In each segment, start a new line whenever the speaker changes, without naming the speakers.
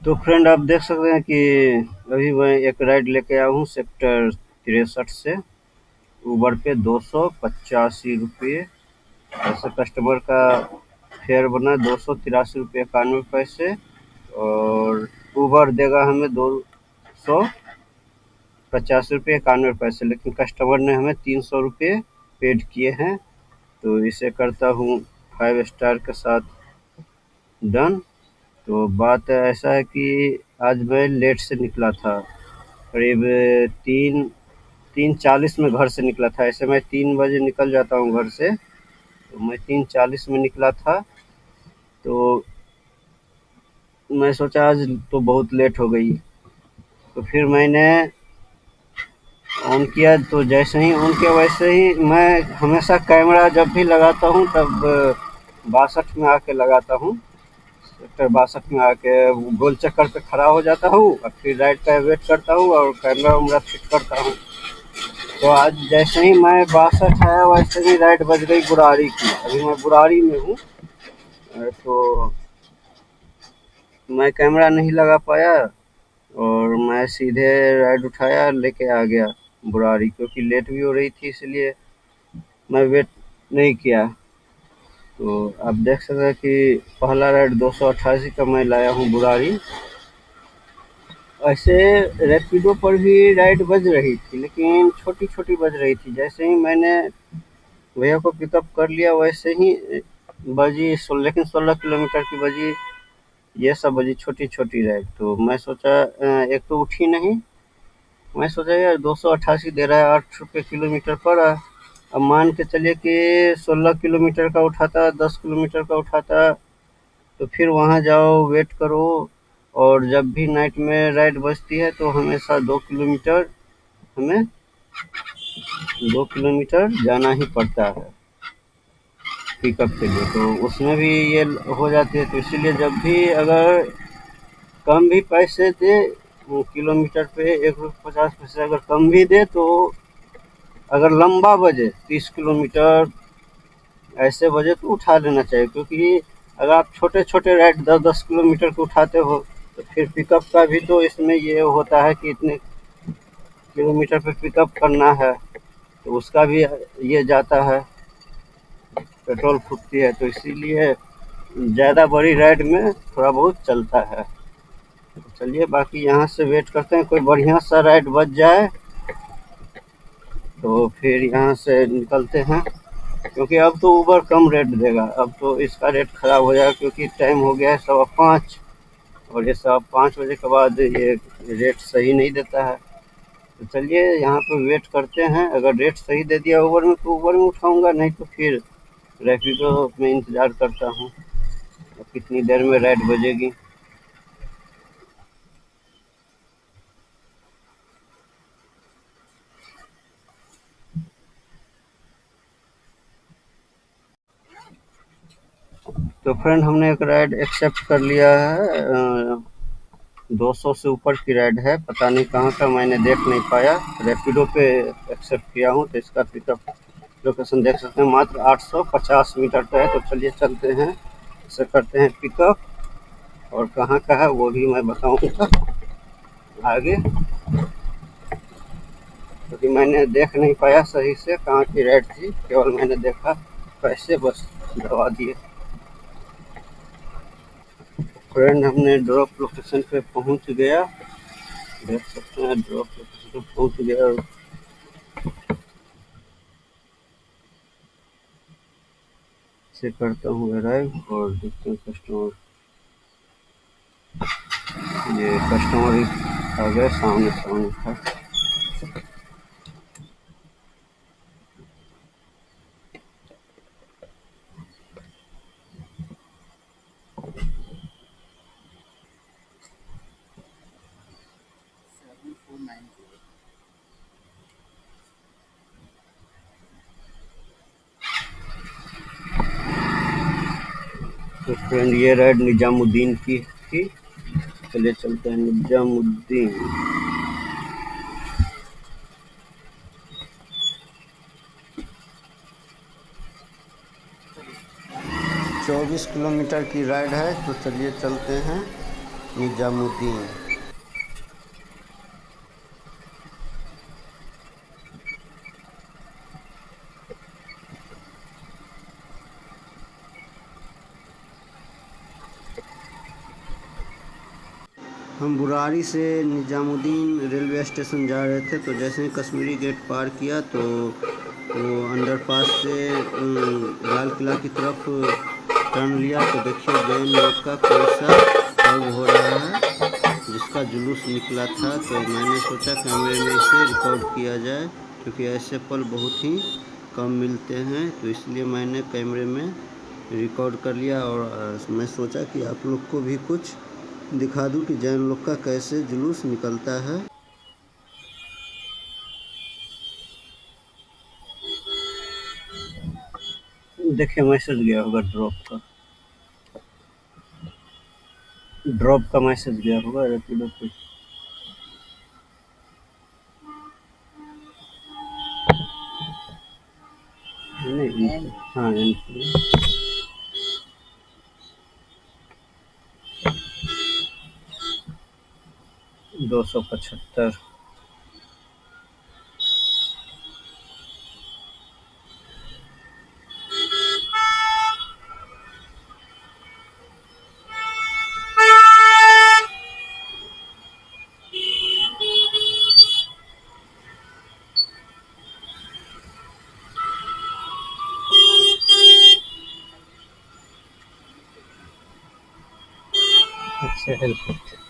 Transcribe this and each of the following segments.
तो फ्रेंड आप देख सकते हैं कि अभी मैं एक राइड लेके आया हूँ सेक्टर 63 से ऊबर पे 285 रुपये। ऐसे कस्टमर का फेयर बना 283 रुपये 91 पैसे। और ऊबर देगा हमें 250 रुपये 91 पैसे, लेकिन कस्टमर ने हमें 300 रुपये पेड किए हैं। तो इसे करता हूँ 5 स्टार के साथ डन। तो बात ऐसा है कि आज मैं लेट से निकला था, करीब 3:40 में घर से निकला था। ऐसे मैं 3 बजे निकल जाता हूँ घर से, तो मैं 3:40 में निकला था। तो मैं सोचा आज तो बहुत लेट हो गई, तो फिर मैंने ऑन किया। तो जैसे ही ऑन किया वैसे ही मैं हमेशा कैमरा जब भी लगाता हूँ तब 62 में आके लगाता हूँ। सेक्टर 62 में आके गोल चक्कर पे खड़ा हो जाता हूँ और फिर राइट का वेट करता हूँ और कैमरा वैमरा फिट करता हूँ। तो आज जैसे ही मैं 62 आया वैसे ही राइट बज गई बुराड़ी की। अभी मैं बुराड़ी में हूँ। तो मैं कैमरा नहीं लगा पाया और मैं सीधे राइड उठाया लेके आ गया बुराड़ी, क्योंकि लेट भी हो रही थी इसलिए मैं वेट नहीं किया। तो आप देख सकते हैं कि पहला राइड 288 का मैं लाया हूँ बुराड़ी। ऐसे रैपिडो पर भी राइड बज रही थी, लेकिन छोटी छोटी बज रही थी। जैसे ही मैंने भैया को पिकअप कर लिया वैसे ही बजी लेकिन 16 किलोमीटर की बजी। ये सब बजी छोटी छोटी राइड। तो मैं सोचा एक तो उठी नहीं। मैं सोचा यार 288 दे रहा है, 8 रुपये किलोमीटर पर। अब मान के चलिए कि 16 किलोमीटर का उठाता, 10 किलोमीटर का उठाता, तो फिर वहाँ जाओ वेट करो। और जब भी नाइट में राइड बजती है तो हमेशा 2 किलोमीटर हमें 2 किलोमीटर जाना ही पड़ता है पिकअप के लिए। तो उसमें भी ये हो जाती है। तो इसीलिए जब भी अगर कम भी पैसे दे, किलोमीटर पे 1 रुपये 50 पैसे अगर कम भी दे, तो अगर लंबा बजे 30 किलोमीटर ऐसे बजे तो उठा लेना चाहिए। क्योंकि अगर आप छोटे छोटे राइड 10-10 किलोमीटर के उठाते हो तो फिर पिकअप का भी तो इसमें ये होता है कि इतने किलोमीटर पे पिकअप करना है, तो उसका भी ये जाता है, पेट्रोल फूकती है। तो इसीलिए ज़्यादा बड़ी राइड में थोड़ा बहुत चलता है। तो चलिए बाकी यहाँ से वेट करते हैं कोई बढ़िया सा राइड बच जाए तो फिर यहाँ से निकलते हैं। क्योंकि अब तो ऊबर कम रेट देगा, अब तो इसका रेट ख़राब हो जाएगा, क्योंकि टाइम हो गया है 5:15 और ये 5:15 बजे के बाद ये रेट सही नहीं देता है। तो चलिए यहाँ पे वेट करते हैं। अगर रेट सही दे दिया ऊबर में तो ऊबर में उठाऊँगा, नहीं तो फिर रैपिडो में इंतज़ार करता हूँ कितनी देर में राइड बजेगी। तो फ्रेंड हमने एक राइड एक्सेप्ट कर लिया है। 200 से ऊपर की राइड है, पता नहीं कहाँ का मैंने देख नहीं पाया। रैपिडो पे एक्सेप्ट किया हूँ तो इसका पिकअप लोकेशन देख सकते हैं, मात्र 850 मीटर का है। तो चलिए चलते हैं, इसे करते हैं पिकअप। और कहाँ का है वो भी मैं बताऊँगा आगे, क्योंकि मैंने देख नहीं पाया सही से कहाँ की राइड थी, केवल मैंने देखा पैसे बस दबा दिए। फ्रेंड हमने ड्रॉप लोकेशन पे पहुँच गया, देख सकते हैं ड्रॉप लोकेशन पे पहुँच गया। से करता हूँ अराइव और देखते हैं कस्टमर। ये कस्टमर ही आ गए, सामने सामने था। तो फ्रेंड ये राइड निजामुद्दीन की थी। चलिए चलते हैं निजामुद्दीन। 24 किलोमीटर की राइड है, तो चलिए चलते हैं। निजामुद्दीन। हम बुराड़ी से निजामुद्दीन रेलवे स्टेशन जा रहे थे, तो जैसे ही कश्मीरी गेट पार किया तो वो अंडरपास से लाल किला की तरफ टर्न लिया, तो देखिए जैन लोग का कैसा पर्व हो रहा है, जिसका जुलूस निकला था। तो मैंने सोचा कैमरे में इसे रिकॉर्ड किया जाए, क्योंकि ऐसे पल बहुत ही कम मिलते हैं, तो इसलिए मैंने कैमरे में रिकॉर्ड कर लिया। और मैं सोचा कि आप लोग को भी कुछ दिखा दूं कि जैन लोग का कैसे जुलूस निकलता है। देखिए मैसेज गया होगा ड्रॉप का मैसेज गया होगा रैपिडो पे। नहीं, हाँ 275। अच्छा हेल्प करते।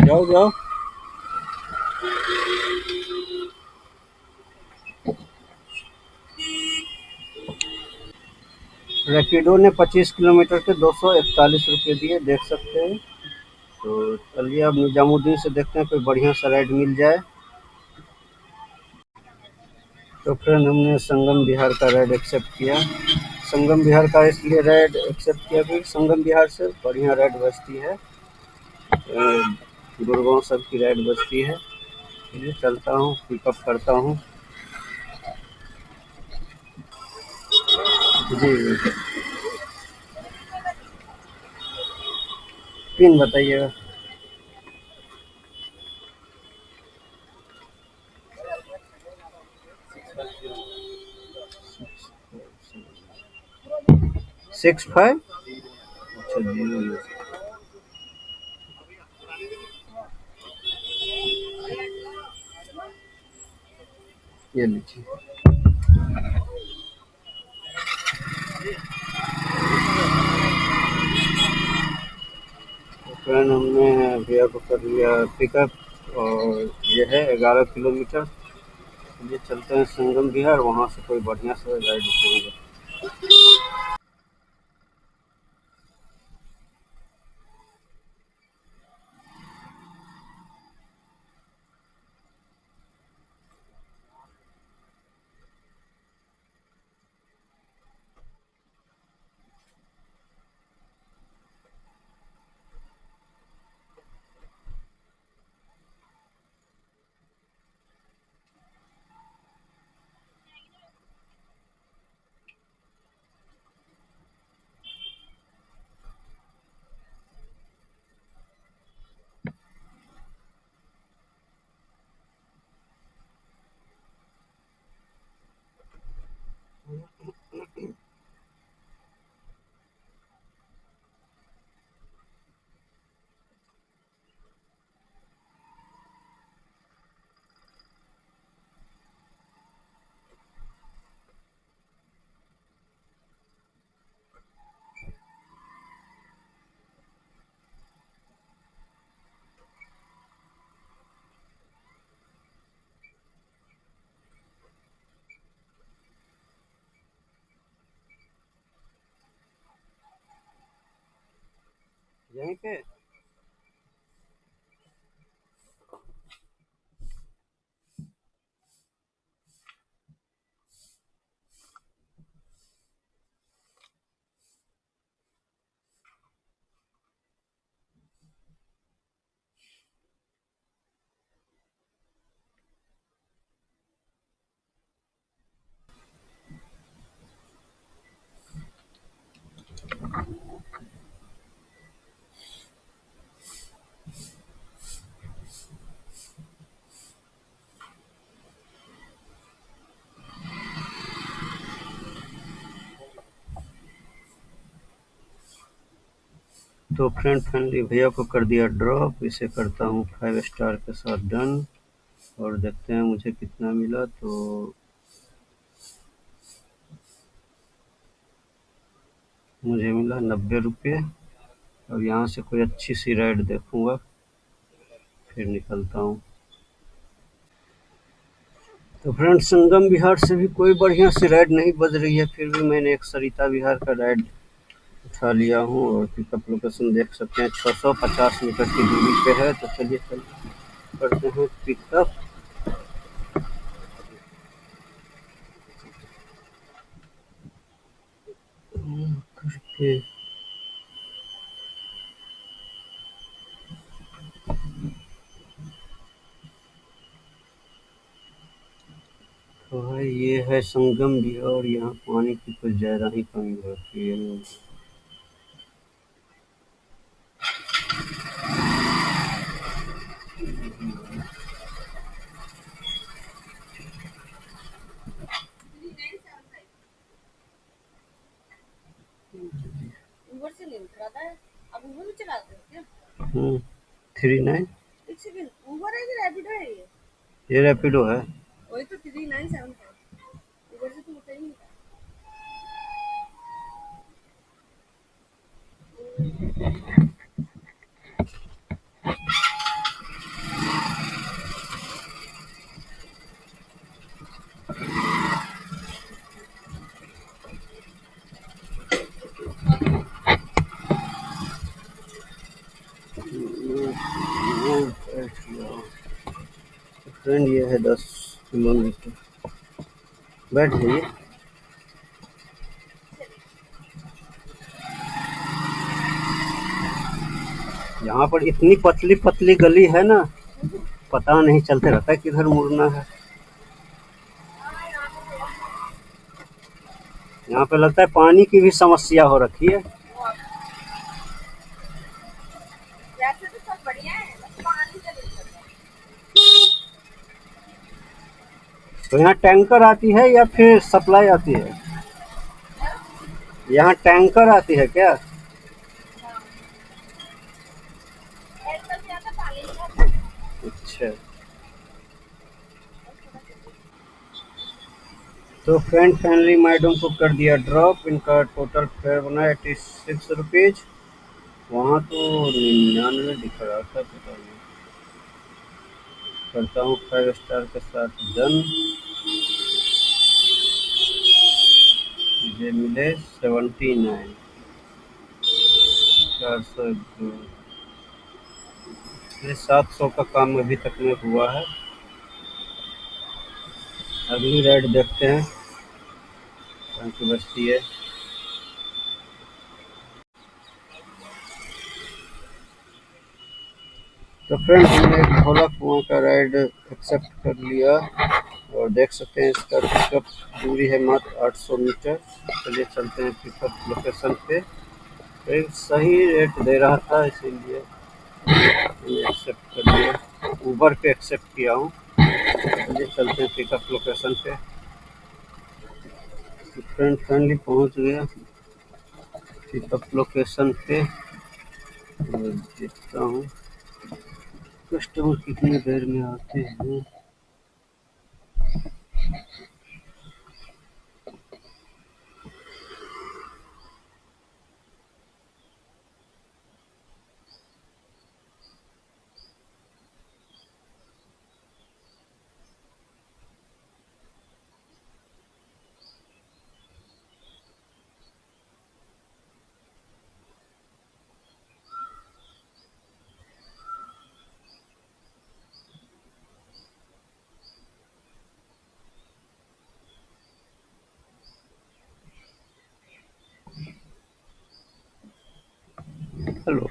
जाओ जाओ। रैपिडो ने 25 किलोमीटर के 241 रुपये दिए, देख सकते हैं। तो चलिए अब निजामुद्दीन से देखते हैं कोई बढ़िया सा राइड मिल जाए। तो फ्रेंड हमने संगम बिहार का राइड एक्सेप्ट किया। संगम बिहार का इसलिए राइड एक्सेप्ट किया क्योंकि संगम बिहार से बढ़िया राइड बचती है, गुड़गांव सब की राइड बचती है। चलिए चलता हूँ, पिकअप करता हूँ। जी जी। पिन बताइएगा। Six five. अच्छा जीरो। ये लीजिए। फ्रेंड हमने भैया को कर लिया पिकअप, और ये है 11 किलोमीटर। चलिए चलते हैं संगम बिहार, वहाँ से कोई बढ़िया से राइड उठाएंगे। यहीं पे तो फ्रेंड फाइनली भैया को कर दिया ड्रॉप, इसे करता हूँ 5 स्टार के साथ डन और देखते हैं मुझे कितना मिला। तो मुझे मिला 90 रुपये और यहाँ से कोई अच्छी सी राइड देखूँगा फिर निकलता हूँ। तो फ्रेंड संगम विहार से भी कोई बढ़िया सी राइड नहीं बज रही है, फिर भी मैंने एक सरिता विहार का राइड उठा लिया हूँ और पिकअप लोकेशन देख सकते हैं 650 मीटर की दूरी पे है। तो चलिए करते हैं पिकअप। करके तो है ये है संगम विहार और यहाँ पानी की कुछ ज़्यादा ही कमी होती है।
उबर से लिंक रहा था। आप उबर भी चलाते हो क्या?
39
एक सेकंड, उबर है कि रैपिडो है ये?
ये रैपिडो है।
वही तो 3975। उबर से तो होता ही नहीं था।
फ्रेंड ये है 10 किलोमीटर। बैठ जाइए। यहाँ पर इतनी पतली पतली गली है ना, पता नहीं चलते रहता है किधर मुड़ना है। यहाँ पे लगता है पानी की भी समस्या हो रखी है।
वैसे तो सब बढ़िया है, बस पानी का दिक्कत है।
तो यहाँ टैंकर आती है या फिर सप्लाई आती है? यहाँ टैंकर आती है क्या?
टैंकर से आता पानी नहीं आता।
अच्छा। तो फ्रेंड फाइनली मैडम को कर दिया ड्रॉप, इनका टोटल फेयर बना 86 रुपीज़। वहाँ तो 99 दिख रहा था, पता नहीं। करता हूँ 5 स्टार के साथ डन। मुझे मिले 79, 402। ये 700 का काम अभी तक में हुआ है। अगली राइड देखते हैं कहाँ की बचती है। तो फ्रेंड हमने एक भोला कुआं का राइड एक्सेप्ट कर लिया और देख सकते हैं इसका पिकअप दूरी है मात्र 800 मीटर। चलिए चलते हैं पिकअप लोकेशन पे। तो एक सही रेट दे रहा था इसीलिए मैंने एक्सेप्ट कर लिया, ऊबर पे एक्सेप्ट किया हूँ। चलिए चलते हैं पिकअप लोकेशन पे। तो फ्रेंड फाइनली पहुँच गया पिकअप लोकेशन पे और देखता हूँ कस्टमर कितनी देर में आते हैं। हेलो।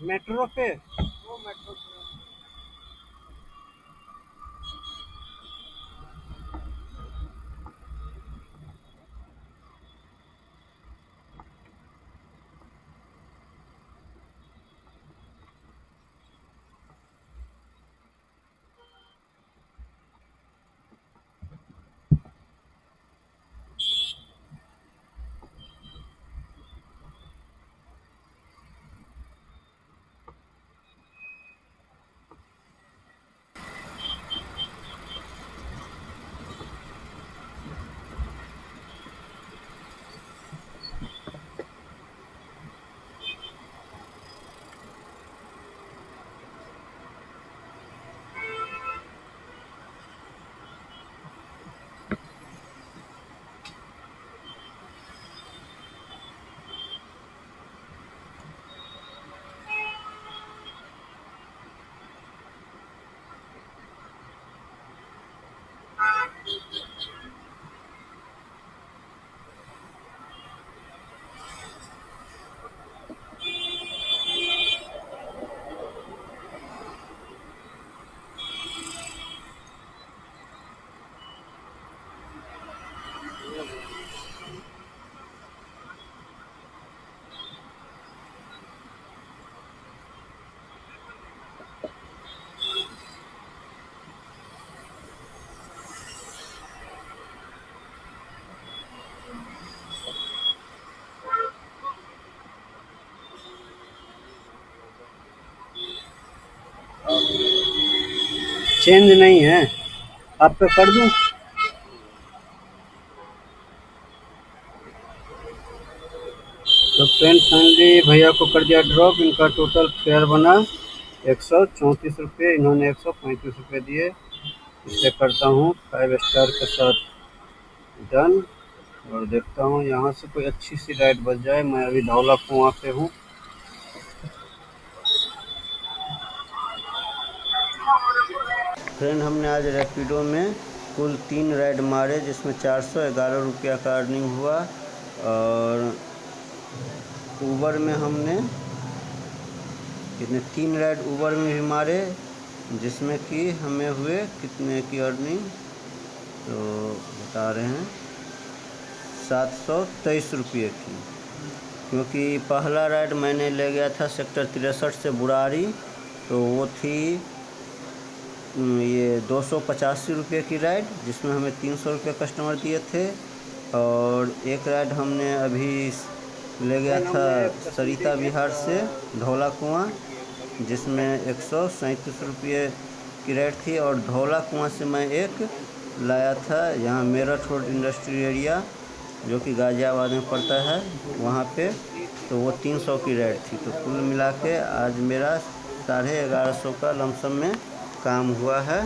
मेट्रो पे।
वो मेट्रो ट्रेन।
चेंज नहीं है, आप पे कर दूं? तो फ्रेंड फाइनली भैया को कर दिया ड्रॉप। इनका टोटल फेयर बना 134 रुपये, इन्होंने 135 रुपये दिए। इसे करता हूँ 5 स्टार के साथ डन, और देखता हूँ यहाँ से कोई अच्छी सी राइड बच जाए। मैं अभी धौला कुआं पे हूँ। फ्रेंड हमने आज रैपिडो में कुल 3 राइड मारे, जिसमें 411 रुपया का अर्निंग हुआ। और ऊबर में हमने कितने 3 राइड ऊबर में भी मारे, जिसमें कि हमें हुए कितने की अर्निंग, तो बता रहे हैं 723 रुपये की। क्योंकि पहला राइड मैंने ले गया था सेक्टर 63 से बुरारी, तो वो थी ये 285 रुपये की राइड, जिसमें हमें 300 रुपये कस्टमर दिए थे। और एक राइड हमने अभी ले गया था सरिता विहार से धौला कुआं, जिसमें 137 रुपये की राइड थी। और धौला कुआं से मैं एक लाया था यहाँ मेरठ रोड इंडस्ट्री एरिया, जो कि गाज़ियाबाद में पड़ता है, वहाँ पे, तो वो 300 की राइड थी। तो कुल मिला के आज मेरा 1150 का लमसम में काम हुआ है।